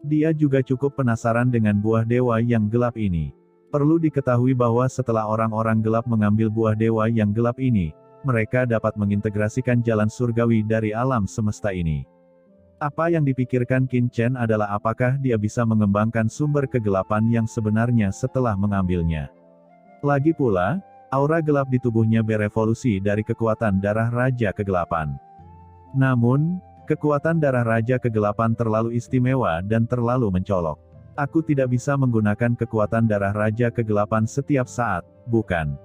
Dia juga cukup penasaran dengan buah dewa yang gelap ini. Perlu diketahui bahwa setelah orang-orang gelap mengambil buah dewa yang gelap ini, mereka dapat mengintegrasikan jalan surgawi dari alam semesta ini. Apa yang dipikirkan Qin Chen adalah apakah dia bisa mengembangkan sumber kegelapan yang sebenarnya setelah mengambilnya. Lagi pula, aura gelap di tubuhnya berevolusi dari kekuatan darah Raja Kegelapan. Namun, kekuatan darah Raja Kegelapan terlalu istimewa dan terlalu mencolok. Aku tidak bisa menggunakan kekuatan darah Raja Kegelapan setiap saat, bukan?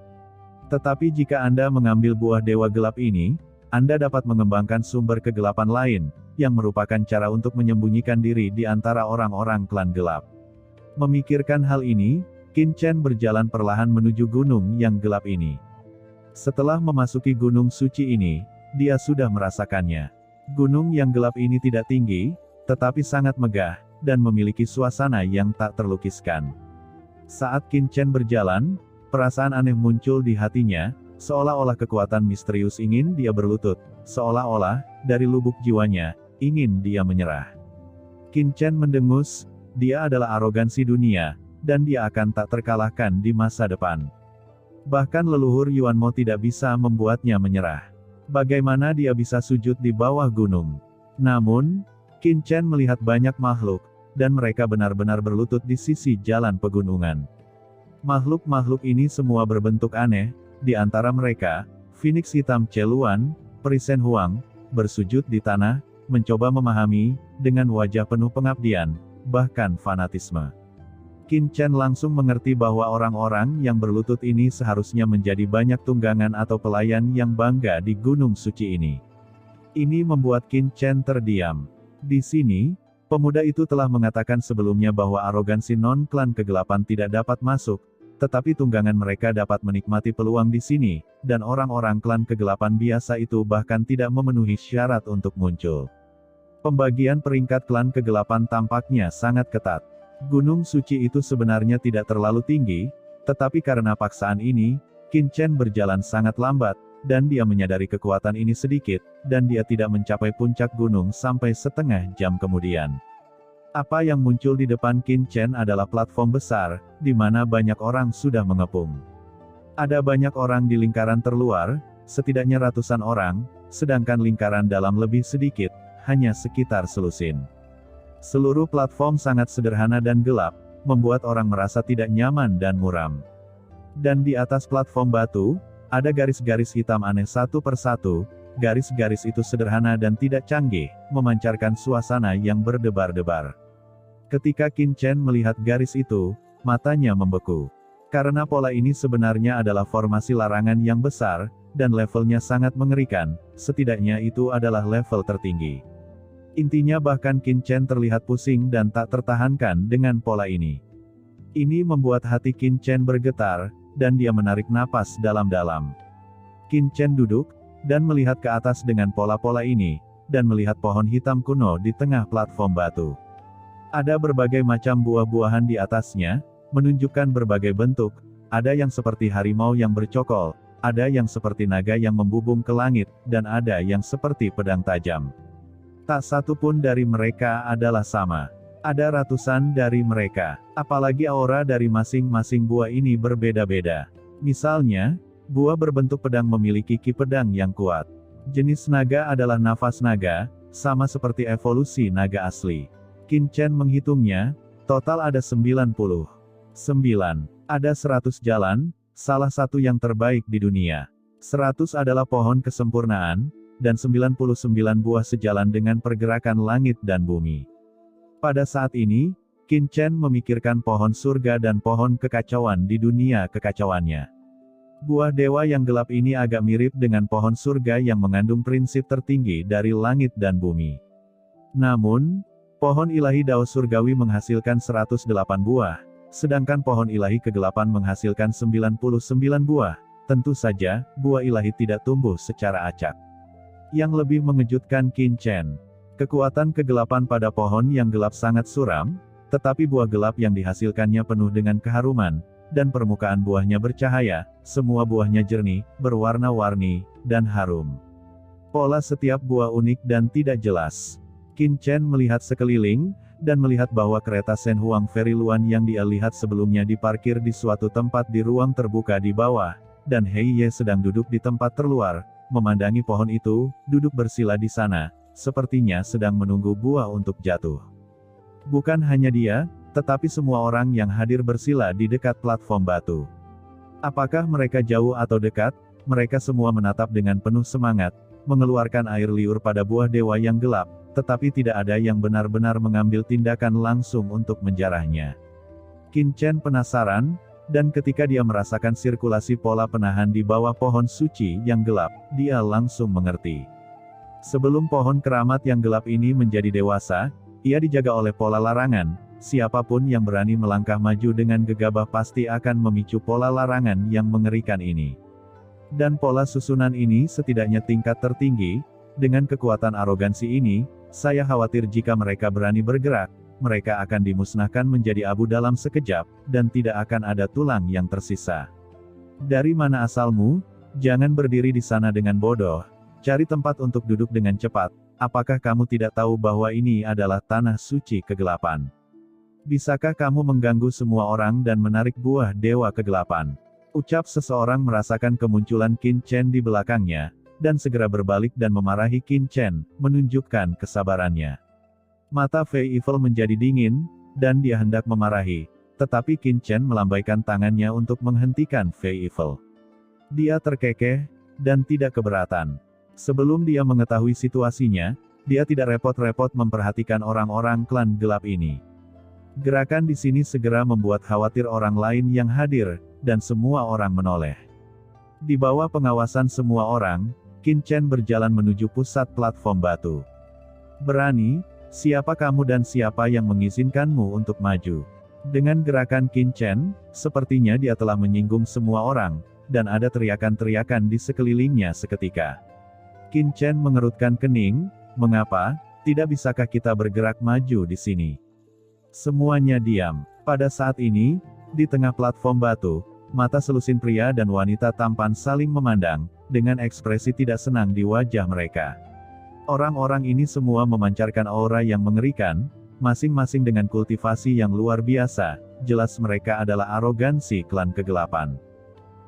Tetapi jika Anda mengambil buah dewa gelap ini, Anda dapat mengembangkan sumber kegelapan lain, yang merupakan cara untuk menyembunyikan diri di antara orang-orang klan gelap. Memikirkan hal ini, Qin Chen berjalan perlahan menuju gunung yang gelap ini. Setelah memasuki gunung suci ini, dia sudah merasakannya. Gunung yang gelap ini tidak tinggi, tetapi sangat megah, dan memiliki suasana yang tak terlukiskan. Saat Qin Chen berjalan, perasaan aneh muncul di hatinya, seolah-olah kekuatan misterius ingin dia berlutut, seolah-olah, dari lubuk jiwanya, ingin dia menyerah. Qin Chen mendengus, dia adalah arogansi dunia, dan dia akan tak terkalahkan di masa depan. Bahkan leluhur Yuan Mo tidak bisa membuatnya menyerah. Bagaimana dia bisa sujud di bawah gunung? Namun, Qin Chen melihat banyak makhluk, dan mereka benar-benar berlutut di sisi jalan pegunungan. Makhluk-makhluk ini semua berbentuk aneh, di antara mereka, Phoenix hitam Celuan, Peri Shen Huang, bersujud di tanah, mencoba memahami, dengan wajah penuh pengabdian, bahkan fanatisme. Qin Chen langsung mengerti bahwa orang-orang yang berlutut ini seharusnya menjadi banyak tunggangan atau pelayan yang bangga di gunung suci ini. Ini membuat Qin Chen terdiam. Di sini, pemuda itu telah mengatakan sebelumnya bahwa arogansi non-klan kegelapan tidak dapat masuk, tetapi tunggangan mereka dapat menikmati peluang di sini, dan orang-orang klan kegelapan biasa itu bahkan tidak memenuhi syarat untuk muncul. Pembagian peringkat klan kegelapan tampaknya sangat ketat. Gunung suci itu sebenarnya tidak terlalu tinggi, tetapi karena paksaan ini, Qin Chen berjalan sangat lambat, dan dia menyadari kekuatan ini sedikit, dan dia tidak mencapai puncak gunung sampai setengah jam kemudian. Apa yang muncul di depan Qin Chen adalah platform besar, di mana banyak orang sudah mengepung. Ada banyak orang di lingkaran terluar, setidaknya ratusan orang, sedangkan lingkaran dalam lebih sedikit, hanya sekitar selusin. Seluruh platform sangat sederhana dan gelap, membuat orang merasa tidak nyaman dan muram. Dan di atas platform batu, ada garis-garis hitam aneh satu persatu, garis-garis itu sederhana dan tidak canggih, memancarkan suasana yang berdebar-debar. Ketika Qin Chen melihat garis itu, matanya membeku. Karena pola ini sebenarnya adalah formasi larangan yang besar, dan levelnya sangat mengerikan, setidaknya itu adalah level tertinggi. Intinya bahkan Qin Chen terlihat pusing dan tak tertahankan dengan pola ini. Ini membuat hati Qin Chen bergetar, dan dia menarik napas dalam-dalam. Qin Chen duduk, dan melihat ke atas dengan pola-pola ini, dan melihat pohon hitam kuno di tengah platform batu. Ada berbagai macam buah-buahan di atasnya, menunjukkan berbagai bentuk, ada yang seperti harimau yang bercokol, ada yang seperti naga yang membubung ke langit, dan ada yang seperti pedang tajam. Tak satu pun dari mereka adalah sama. Ada ratusan dari mereka. Apalagi aura dari masing-masing buah ini berbeda-beda. Misalnya, buah berbentuk pedang memiliki ki pedang yang kuat. Jenis naga adalah nafas naga, sama seperti evolusi naga asli. Qin Chen menghitungnya, total ada 99. Ada 100 jalan, salah satu yang terbaik di dunia. 100 adalah pohon kesempurnaan, dan 99 buah sejalan dengan pergerakan langit dan bumi. Pada saat ini, Qin Chen memikirkan pohon surga dan pohon kekacauan di dunia kekacauannya. Buah dewa yang gelap ini agak mirip dengan pohon surga yang mengandung prinsip tertinggi dari langit dan bumi. Namun, pohon ilahi Dao surgawi menghasilkan 108 buah, sedangkan pohon ilahi kegelapan menghasilkan 99 buah. Tentu saja, buah ilahi tidak tumbuh secara acak. Yang lebih mengejutkan Qin Chen, kekuatan kegelapan pada pohon yang gelap sangat suram, tetapi buah gelap yang dihasilkannya penuh dengan keharuman, dan permukaan buahnya bercahaya, semua buahnya jernih, berwarna-warni, dan harum. Pola setiap buah unik dan tidak jelas. Qin Chen melihat sekeliling, dan melihat bahwa kereta Shen Huang Ferry Luan yang dia lihat sebelumnya diparkir di suatu tempat di ruang terbuka di bawah, dan Hei Ye sedang duduk di tempat terluar, memandangi pohon itu, duduk bersila di sana, sepertinya sedang menunggu buah untuk jatuh. Bukan hanya dia, tetapi semua orang yang hadir bersila di dekat platform batu. Apakah mereka jauh atau dekat? Mereka semua menatap dengan penuh semangat, mengeluarkan air liur pada buah dewa yang gelap, tetapi tidak ada yang benar-benar mengambil tindakan langsung untuk menjarahnya. Qin Chen penasaran, dan ketika dia merasakan sirkulasi pola penahan di bawah pohon suci yang gelap, dia langsung mengerti. Sebelum pohon keramat yang gelap ini menjadi dewasa, ia dijaga oleh pola larangan. Siapapun yang berani melangkah maju dengan gegabah pasti akan memicu pola larangan yang mengerikan ini. Dan pola susunan ini setidaknya tingkat tertinggi. Dengan kekuatan arogansi ini, saya khawatir jika mereka berani bergerak, mereka akan dimusnahkan menjadi abu dalam sekejap, dan tidak akan ada tulang yang tersisa. Dari mana asalmu? Jangan berdiri di sana dengan bodoh. Cari tempat untuk duduk dengan cepat. Apakah kamu tidak tahu bahwa ini adalah tanah suci kegelapan? Bisakah kamu mengganggu semua orang dan menarik buah dewa kegelapan? Ucap seseorang merasakan kemunculan Qin Chen di belakangnya, dan segera berbalik dan memarahi Qin Chen, menunjukkan kesabarannya. Mata Fei Evil menjadi dingin, dan dia hendak memarahi, tetapi Qin Chen melambaikan tangannya untuk menghentikan Fei Evil. Dia terkekeh, dan tidak keberatan. Sebelum dia mengetahui situasinya, dia tidak repot-repot memperhatikan orang-orang klan gelap ini. Gerakan di sini segera membuat khawatir orang lain yang hadir, dan semua orang menoleh. Di bawah pengawasan semua orang, Qin Chen berjalan menuju pusat platform batu. Berani, siapa kamu dan siapa yang mengizinkanmu untuk maju? Dengan gerakan Qin Chen, sepertinya dia telah menyinggung semua orang, dan ada teriakan-teriakan di sekelilingnya seketika. Qin Chen mengerutkan kening, mengapa, tidak bisakah kita bergerak maju di sini? Semuanya diam. Pada saat ini, di tengah platform batu, mata selusin pria dan wanita tampan saling memandang, dengan ekspresi tidak senang di wajah mereka. Orang-orang ini semua memancarkan aura yang mengerikan, masing-masing dengan kultivasi yang luar biasa, jelas mereka adalah arogansi klan kegelapan.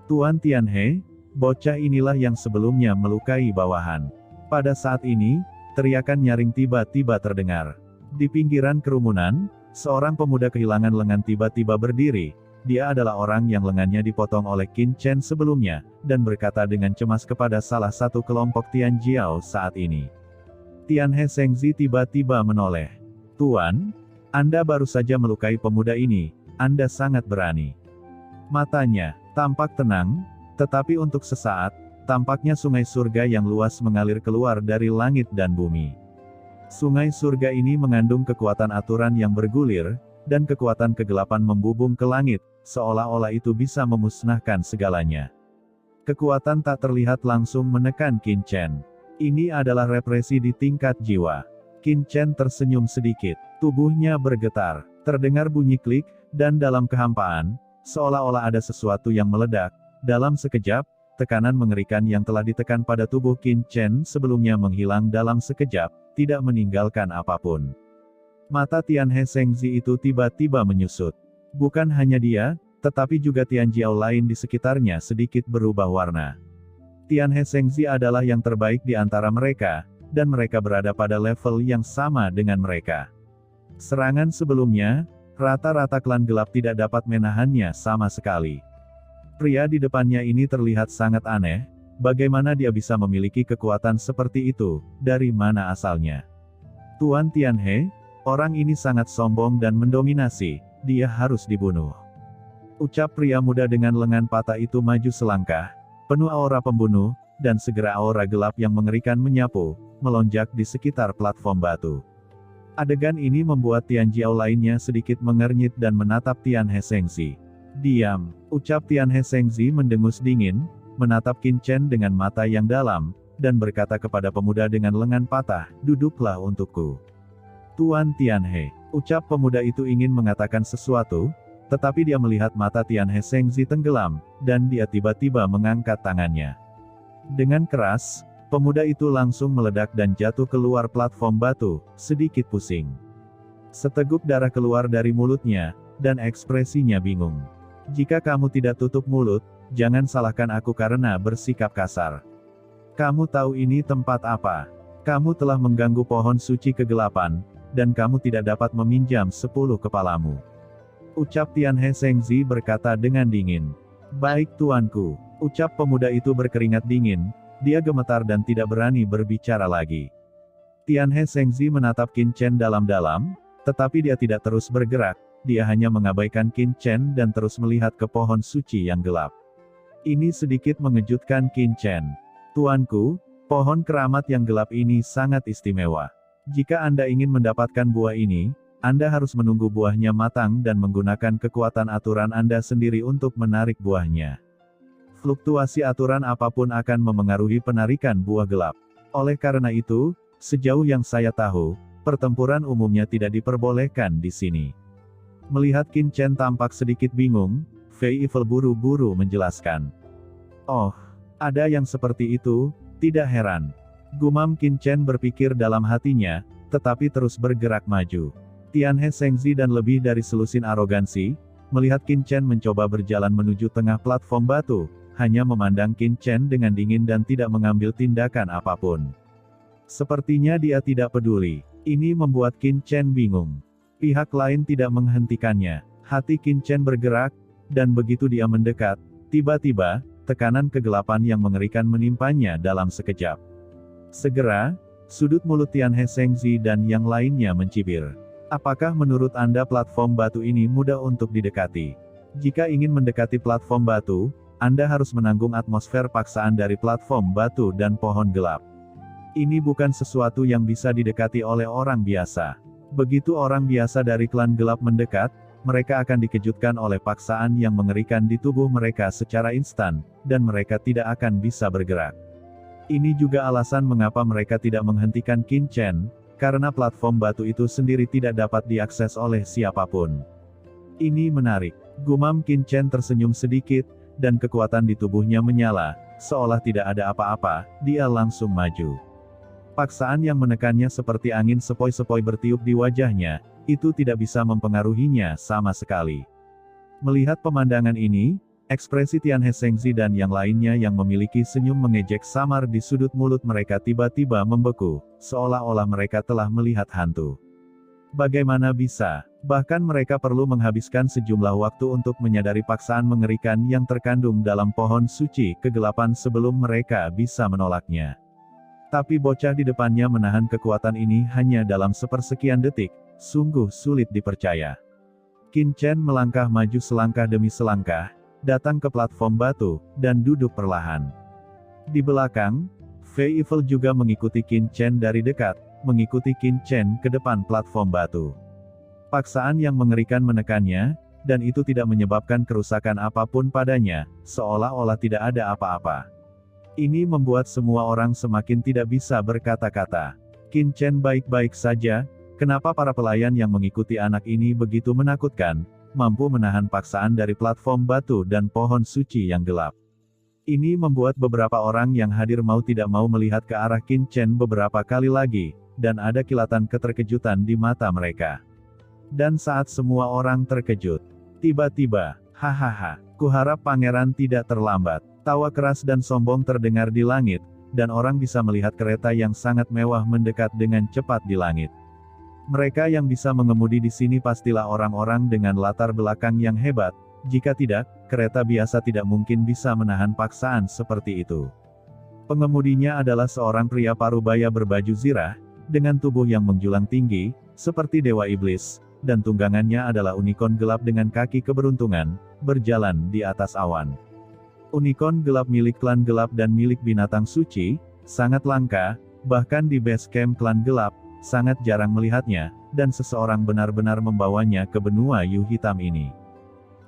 Tuan Tianhe, bocah inilah yang sebelumnya melukai bawahan. Pada saat ini, teriakan nyaring tiba-tiba terdengar. Di pinggiran kerumunan, seorang pemuda kehilangan lengan tiba-tiba berdiri. Dia adalah orang yang lengannya dipotong oleh Qin Chen sebelumnya, dan berkata dengan cemas kepada salah satu kelompok Tian Jiao saat ini. Tianhe Shengzi tiba-tiba menoleh. Tuan, Anda baru saja melukai pemuda ini, Anda sangat berani. Matanya tampak tenang, tetapi untuk sesaat, tampaknya sungai surga yang luas mengalir keluar dari langit dan bumi. Sungai surga ini mengandung kekuatan aturan yang bergulir, dan kekuatan kegelapan membubung ke langit, seolah-olah itu bisa memusnahkan segalanya. Kekuatan tak terlihat langsung menekan Qin Chen. Ini adalah represi di tingkat jiwa. Qin Chen tersenyum sedikit, tubuhnya bergetar, terdengar bunyi klik, dan dalam kehampaan, seolah-olah ada sesuatu yang meledak. Dalam sekejap, tekanan mengerikan yang telah ditekan pada tubuh Qin Chen sebelumnya menghilang dalam sekejap, tidak meninggalkan apapun. Mata Tianhe Shengzi itu tiba-tiba menyusut. Bukan hanya dia, tetapi juga Tian Jiao lain di sekitarnya sedikit berubah warna. Tianhe Shengzi adalah yang terbaik di antara mereka, dan mereka berada pada level yang sama dengan mereka. Serangan sebelumnya, rata-rata klan gelap tidak dapat menahannya sama sekali. Pria di depannya ini terlihat sangat aneh, bagaimana dia bisa memiliki kekuatan seperti itu, dari mana asalnya? Tuan Tianhe, orang ini sangat sombong dan mendominasi, dia harus dibunuh. Ucap pria muda dengan lengan patah itu maju selangkah, penuh aura pembunuh, dan segera aura gelap yang mengerikan menyapu, melonjak di sekitar platform batu. Adegan ini membuat Tian Jiao lainnya sedikit mengernyit dan menatap Tianhe Shengzi. Diam, ucap Tianhe Shengzi mendengus dingin, menatap Qin Chen dengan mata yang dalam, dan berkata kepada pemuda dengan lengan patah, duduklah untukku. Tuan Tianhe, ucap pemuda itu ingin mengatakan sesuatu, tetapi dia melihat mata Tianhe Shengzi tenggelam, dan dia tiba-tiba mengangkat tangannya. Dengan keras, pemuda itu langsung meledak dan jatuh keluar platform batu, sedikit pusing. Seteguk darah keluar dari mulutnya, dan ekspresinya bingung. Jika kamu tidak tutup mulut, jangan salahkan aku karena bersikap kasar. Kamu tahu ini tempat apa? Kamu telah mengganggu pohon suci kegelapan, dan kamu tidak dapat meminjam 10 kepalamu. Ucap Tianhe Shengzi berkata dengan dingin. Baik tuanku, ucap pemuda itu berkeringat dingin, dia gemetar dan tidak berani berbicara lagi. Tianhe Shengzi menatap Qin Chen dalam-dalam, tetapi dia tidak terus bergerak, dia hanya mengabaikan Qin Chen dan terus melihat ke pohon suci yang gelap. Ini sedikit mengejutkan Qin Chen. Tuanku, pohon keramat yang gelap ini sangat istimewa. Jika Anda ingin mendapatkan buah ini, Anda harus menunggu buahnya matang dan menggunakan kekuatan aturan Anda sendiri untuk menarik buahnya. Fluktuasi aturan apapun akan memengaruhi penarikan buah gelap. Oleh karena itu, sejauh yang saya tahu, pertempuran umumnya tidak diperbolehkan di sini. Melihat Qin Chen tampak sedikit bingung, Fei Evil buru-buru menjelaskan. Oh, ada yang seperti itu, tidak heran. Gumam Qin Chen berpikir dalam hatinya, tetapi terus bergerak maju. Tianhe Shengzi dan lebih dari selusin arogansi, melihat Qin Chen mencoba berjalan menuju tengah platform batu, hanya memandang Qin Chen dengan dingin dan tidak mengambil tindakan apapun. Sepertinya dia tidak peduli. Ini membuat Qin Chen bingung. Pihak lain tidak menghentikannya. Hati Qin Chen bergerak, dan begitu dia mendekat, tiba-tiba, tekanan kegelapan yang mengerikan menimpanya dalam sekejap. Segera, sudut mulut Tianhe Shengzi dan yang lainnya mencibir. Apakah menurut Anda platform batu ini mudah untuk didekati? Jika ingin mendekati platform batu, Anda harus menanggung atmosfer paksaan dari platform batu dan pohon gelap. Ini bukan sesuatu yang bisa didekati oleh orang biasa. Begitu orang biasa dari klan gelap mendekat, mereka akan dikejutkan oleh paksaan yang mengerikan di tubuh mereka secara instan, dan mereka tidak akan bisa bergerak. Ini juga alasan mengapa mereka tidak menghentikan Qin Chen, karena platform batu itu sendiri tidak dapat diakses oleh siapapun. Ini menarik. Gumam Qin Chen tersenyum sedikit, dan kekuatan di tubuhnya menyala, seolah tidak ada apa-apa, dia langsung maju. Paksaan yang menekannya seperti angin sepoi-sepoi bertiup di wajahnya, itu tidak bisa mempengaruhinya sama sekali. Melihat pemandangan ini, ekspresi Tianhe Shengzi dan yang lainnya yang memiliki senyum mengejek samar di sudut mulut mereka tiba-tiba membeku, seolah-olah mereka telah melihat hantu. Bagaimana bisa? Bahkan mereka perlu menghabiskan sejumlah waktu untuk menyadari paksaan mengerikan yang terkandung dalam pohon suci kegelapan sebelum mereka bisa menolaknya. Tapi bocah di depannya menahan kekuatan ini hanya dalam sepersekian detik, sungguh sulit dipercaya. Qin Chen melangkah maju selangkah demi selangkah, datang ke platform batu, dan duduk perlahan. Di belakang, Fei Evil juga mengikuti Qin Chen dari dekat, mengikuti Qin Chen ke depan platform batu. Paksaan yang mengerikan menekannya, dan itu tidak menyebabkan kerusakan apapun padanya, seolah-olah tidak ada apa-apa. Ini membuat semua orang semakin tidak bisa berkata-kata. Qin Chen baik-baik saja, kenapa para pelayan yang mengikuti anak ini begitu menakutkan, mampu menahan paksaan dari platform batu dan pohon suci yang gelap. Ini membuat beberapa orang yang hadir mau tidak mau melihat ke arah Qin Chen beberapa kali lagi, dan ada kilatan keterkejutan di mata mereka. Dan saat semua orang terkejut, tiba-tiba, hahaha, kuharap pangeran tidak terlambat. Tawa keras dan sombong terdengar di langit, dan orang bisa melihat kereta yang sangat mewah mendekat dengan cepat di langit. Mereka yang bisa mengemudi di sini pastilah orang-orang dengan latar belakang yang hebat, jika tidak, kereta biasa tidak mungkin bisa menahan paksaan seperti itu. Pengemudinya adalah seorang pria parubaya berbaju zirah, dengan tubuh yang menjulang tinggi, seperti dewa iblis, dan tunggangannya adalah unicorn gelap dengan kaki keberuntungan, berjalan di atas awan. Unicorn gelap milik klan gelap dan milik binatang suci, sangat langka, bahkan di base camp klan gelap, sangat jarang melihatnya, dan seseorang benar-benar membawanya ke benua Yu hitam ini.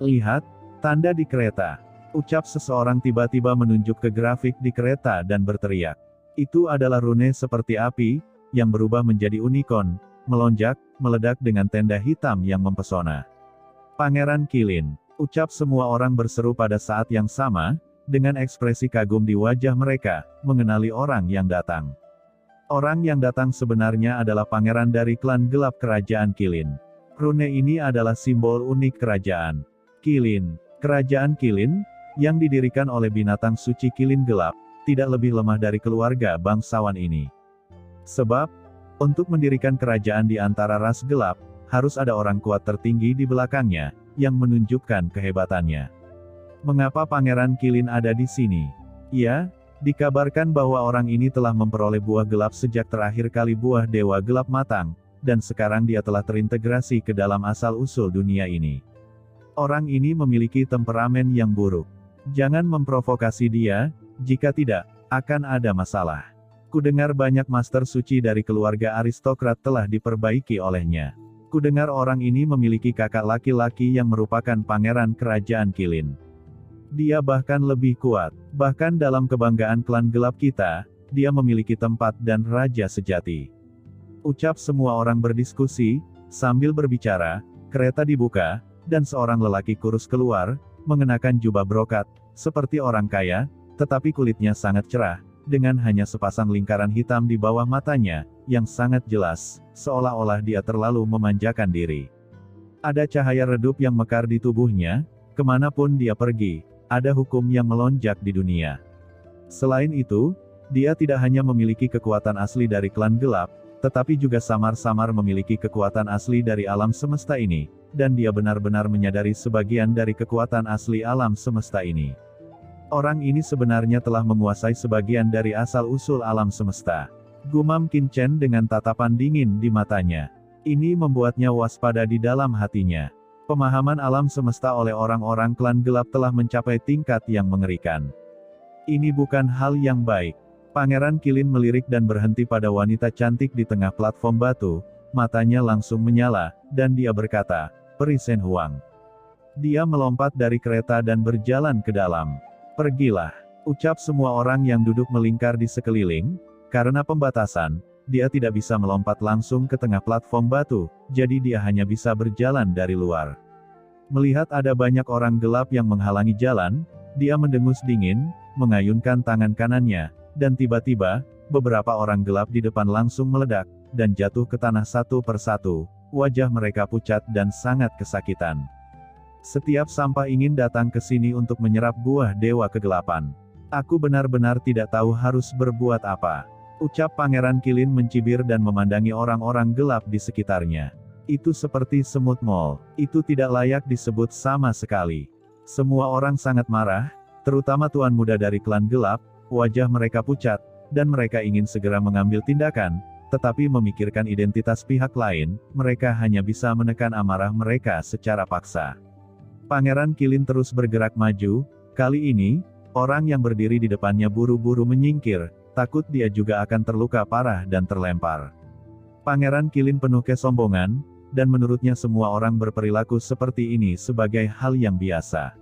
Lihat, tanda di kereta. Ucap seseorang tiba-tiba menunjuk ke grafik di kereta dan berteriak. Itu adalah rune seperti api, yang berubah menjadi unicorn, melonjak, meledak dengan tenda hitam yang mempesona. Pangeran Qilin. Ucap semua orang berseru pada saat yang sama, dengan ekspresi kagum di wajah mereka, mengenali orang yang datang. Orang yang datang sebenarnya adalah pangeran dari klan gelap kerajaan Qilin. Rune ini adalah simbol unik kerajaan Qilin. Kerajaan Qilin, yang didirikan oleh binatang suci Qilin gelap, tidak lebih lemah dari keluarga bangsawan ini. Sebab, untuk mendirikan kerajaan di antara ras gelap, harus ada orang kuat tertinggi di belakangnya, yang menunjukkan kehebatannya. Mengapa Pangeran Qilin ada di sini? Ya, dikabarkan bahwa orang ini telah memperoleh buah gelap sejak terakhir kali buah dewa gelap matang, dan sekarang dia telah terintegrasi ke dalam asal-usul dunia ini. Orang ini memiliki temperamen yang buruk. Jangan memprovokasi dia, jika tidak, akan ada masalah. Kudengar banyak master suci dari keluarga aristokrat telah diperbaiki olehnya. Kudengar orang ini memiliki kakak laki-laki yang merupakan pangeran kerajaan Qilin. Dia bahkan lebih kuat. Bahkan dalam kebanggaan klan gelap kita, dia memiliki tempat dan raja sejati. Ucap semua orang berdiskusi, sambil berbicara, kereta dibuka, dan seorang lelaki kurus keluar, mengenakan jubah brokat, seperti orang kaya, tetapi kulitnya sangat cerah, dengan hanya sepasang lingkaran hitam di bawah matanya, yang sangat jelas, seolah-olah dia terlalu memanjakan diri. Ada cahaya redup yang mekar di tubuhnya, kemanapun dia pergi, ada hukum yang melonjak di dunia. Selain itu, dia tidak hanya memiliki kekuatan asli dari klan gelap, tetapi juga samar-samar memiliki kekuatan asli dari alam semesta ini, dan dia benar-benar menyadari sebagian dari kekuatan asli alam semesta ini. Orang ini sebenarnya telah menguasai sebagian dari asal-usul alam semesta. Gumam Qin Chen dengan tatapan dingin di matanya. Ini membuatnya waspada di dalam hatinya. Pemahaman alam semesta oleh orang-orang klan gelap telah mencapai tingkat yang mengerikan. Ini bukan hal yang baik. Pangeran Qilin melirik dan berhenti pada wanita cantik di tengah platform batu, matanya langsung menyala, dan dia berkata, "Peri Shen Huang." Dia melompat dari kereta dan berjalan ke dalam. "Pergilah," ucap semua orang yang duduk melingkar di sekeliling, karena pembatasan, dia tidak bisa melompat langsung ke tengah platform batu, jadi dia hanya bisa berjalan dari luar. Melihat ada banyak orang gelap yang menghalangi jalan, dia mendengus dingin, mengayunkan tangan kanannya, dan tiba-tiba, beberapa orang gelap di depan langsung meledak, dan jatuh ke tanah satu persatu, wajah mereka pucat dan sangat kesakitan. Setiap sampah ingin datang ke sini untuk menyerap buah dewa kegelapan. Aku benar-benar tidak tahu harus berbuat apa. Ucap Pangeran Qilin mencibir dan memandangi orang-orang gelap di sekitarnya. Itu seperti semut mol. Itu tidak layak disebut sama sekali. Semua orang sangat marah, terutama tuan muda dari klan gelap, wajah mereka pucat, dan mereka ingin segera mengambil tindakan, tetapi memikirkan identitas pihak lain, mereka hanya bisa menekan amarah mereka secara paksa. Pangeran Qilin terus bergerak maju, kali ini, orang yang berdiri di depannya buru-buru menyingkir, takut dia juga akan terluka parah dan terlempar. Pangeran Qilin penuh kesombongan, dan menurutnya semua orang berperilaku seperti ini sebagai hal yang biasa.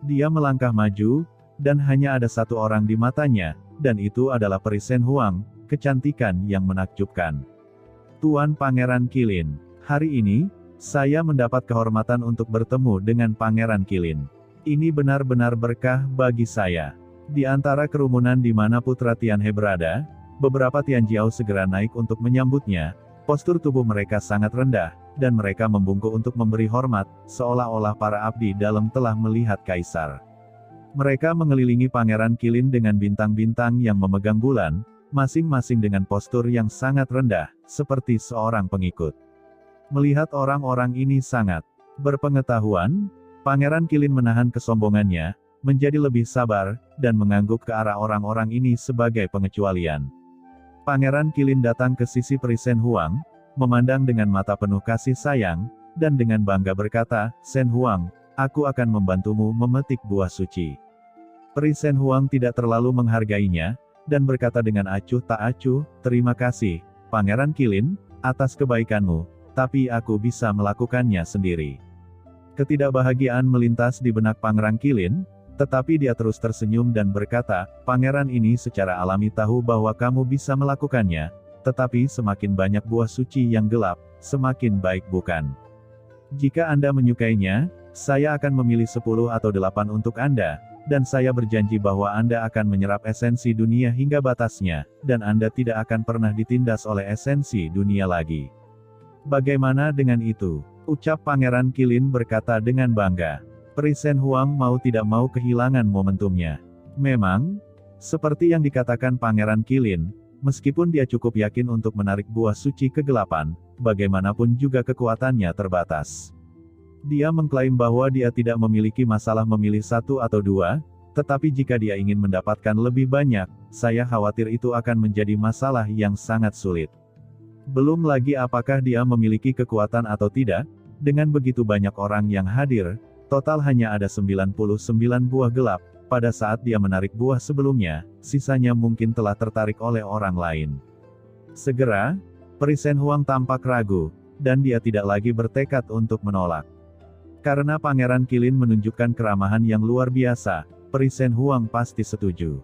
Dia melangkah maju, dan hanya ada satu orang di matanya, dan itu adalah Peri Shen Huang, kecantikan yang menakjubkan. "Tuan Pangeran Qilin, hari ini, saya mendapat kehormatan untuk bertemu dengan Pangeran Qilin. Ini benar-benar berkah bagi saya." Di antara kerumunan di mana Putra Tianhe berada, beberapa Tianjiao segera naik untuk menyambutnya. Postur tubuh mereka sangat rendah, dan mereka membungkuk untuk memberi hormat, seolah-olah para abdi dalam telah melihat kaisar. Mereka mengelilingi Pangeran Qilin dengan bintang-bintang yang memegang bulan, masing-masing dengan postur yang sangat rendah, seperti seorang pengikut. Melihat orang-orang ini sangat berpengetahuan, Pangeran Qilin menahan kesombongannya, menjadi lebih sabar, dan mengangguk ke arah orang-orang ini sebagai pengecualian. Pangeran Qilin datang ke sisi Peri Shen Huang, memandang dengan mata penuh kasih sayang, dan dengan bangga berkata, "Shen Huang, aku akan membantumu memetik buah suci." Peri Shen Huang tidak terlalu menghargainya, dan berkata dengan acuh tak acuh, "Terima kasih, Pangeran Qilin, atas kebaikanmu, tapi aku bisa melakukannya sendiri." Ketidakbahagiaan melintas di benak Pangeran Qilin, tetapi dia terus tersenyum dan berkata, "Pangeran ini secara alami tahu bahwa kamu bisa melakukannya, tetapi semakin banyak buah suci yang gelap, semakin baik bukan? Jika Anda menyukainya, saya akan memilih 10 atau 8 untuk Anda, dan saya berjanji bahwa Anda akan menyerap esensi dunia hingga batasnya, dan Anda tidak akan pernah ditindas oleh esensi dunia lagi. Bagaimana dengan itu? Ucap Pangeran Qilin berkata dengan bangga. Peri Shen Huang mau tidak mau kehilangan momentumnya. Memang, seperti yang dikatakan Pangeran Qilin, meskipun dia cukup yakin untuk menarik buah suci kegelapan, bagaimanapun juga kekuatannya terbatas. Dia mengklaim bahwa dia tidak memiliki masalah memilih satu atau dua, tetapi jika dia ingin mendapatkan lebih banyak, saya khawatir itu akan menjadi masalah yang sangat sulit. Belum lagi apakah dia memiliki kekuatan atau tidak, dengan begitu banyak orang yang hadir, total hanya ada 99 buah gelap, pada saat dia menarik buah sebelumnya, sisanya mungkin telah tertarik oleh orang lain. Segera, Peri Shen Huang tampak ragu, dan dia tidak lagi bertekad untuk menolak. Karena Pangeran Qilin menunjukkan keramahan yang luar biasa, Peri Shen Huang pasti setuju.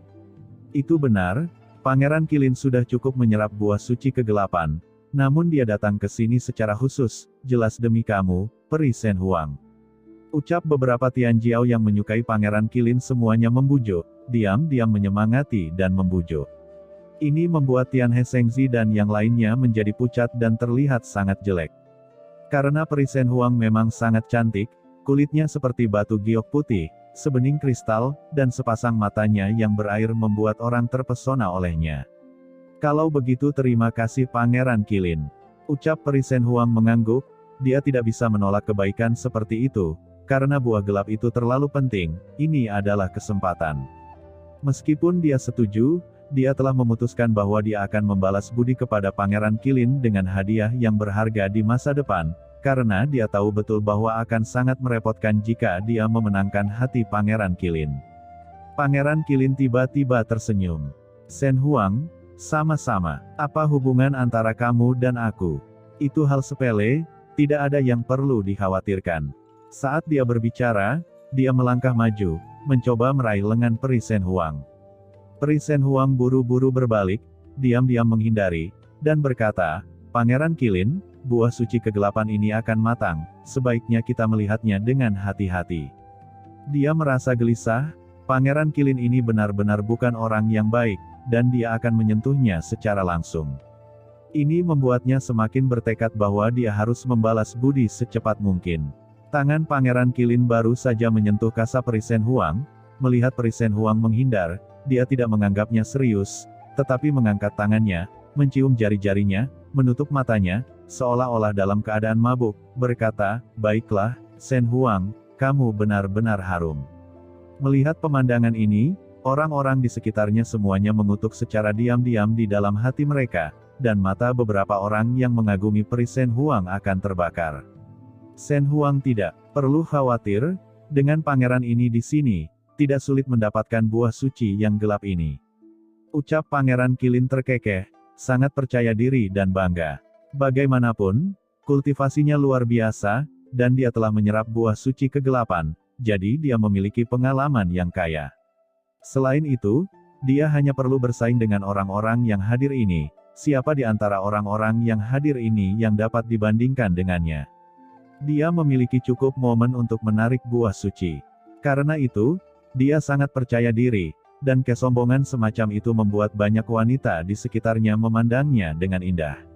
Itu benar, Pangeran Qilin sudah cukup menyerap buah suci kegelapan, namun dia datang ke sini secara khusus, jelas demi kamu, Peri Shen Huang. Ucap beberapa Tianjiao yang menyukai Pangeran Qilin semuanya membujuk, diam-diam menyemangati dan membujuk. Ini membuat Tian He Shengzi dan yang lainnya menjadi pucat dan terlihat sangat jelek. Karena Peri Shen Huang memang sangat cantik, kulitnya seperti batu giok putih, sebening kristal, dan sepasang matanya yang berair membuat orang terpesona olehnya. Kalau begitu terima kasih Pangeran Qilin. Ucap Peri Shen Huang mengangguk, dia tidak bisa menolak kebaikan seperti itu, karena buah gelap itu terlalu penting, ini adalah kesempatan. Meskipun dia setuju, dia telah memutuskan bahwa dia akan membalas budi kepada Pangeran Qilin dengan hadiah yang berharga di masa depan, karena dia tahu betul bahwa akan sangat merepotkan jika dia memenangkan hati Pangeran Qilin. Pangeran Qilin tiba-tiba tersenyum. Shen Huang, sama-sama, apa hubungan antara kamu dan aku? Itu hal sepele, tidak ada yang perlu dikhawatirkan. Saat dia berbicara, dia melangkah maju, mencoba meraih lengan Peri Shen Huang. Peri Shen Huang buru-buru berbalik, diam-diam menghindari, dan berkata, Pangeran Qilin, buah suci kegelapan ini akan matang, sebaiknya kita melihatnya dengan hati-hati. Dia merasa gelisah, Pangeran Qilin ini benar-benar bukan orang yang baik, dan dia akan menyentuhnya secara langsung. Ini membuatnya semakin bertekad bahwa dia harus membalas budi secepat mungkin. Tangan Pangeran Qilin baru saja menyentuh kasa Peri Shen Huang, melihat Peri Shen Huang menghindar, dia tidak menganggapnya serius, tetapi mengangkat tangannya, mencium jari-jarinya, menutup matanya, seolah-olah dalam keadaan mabuk, berkata, baiklah, Shen Huang, kamu benar-benar harum. Melihat pemandangan ini, orang-orang di sekitarnya semuanya mengutuk secara diam-diam di dalam hati mereka, dan mata beberapa orang yang mengagumi Peri Shen Huang akan terbakar. Shen Huang tidak perlu khawatir, dengan pangeran ini di sini, tidak sulit mendapatkan buah suci yang gelap ini. Ucap Pangeran Qilin terkekeh, sangat percaya diri dan bangga. Bagaimanapun, kultivasinya luar biasa, dan dia telah menyerap buah suci kegelapan, jadi dia memiliki pengalaman yang kaya. Selain itu, dia hanya perlu bersaing dengan orang-orang yang hadir ini. Siapa di antara orang-orang yang hadir ini yang dapat dibandingkan dengannya? Dia memiliki cukup momen untuk menarik buah suci. Karena itu, dia sangat percaya diri, dan kesombongan semacam itu membuat banyak wanita di sekitarnya memandangnya dengan indah.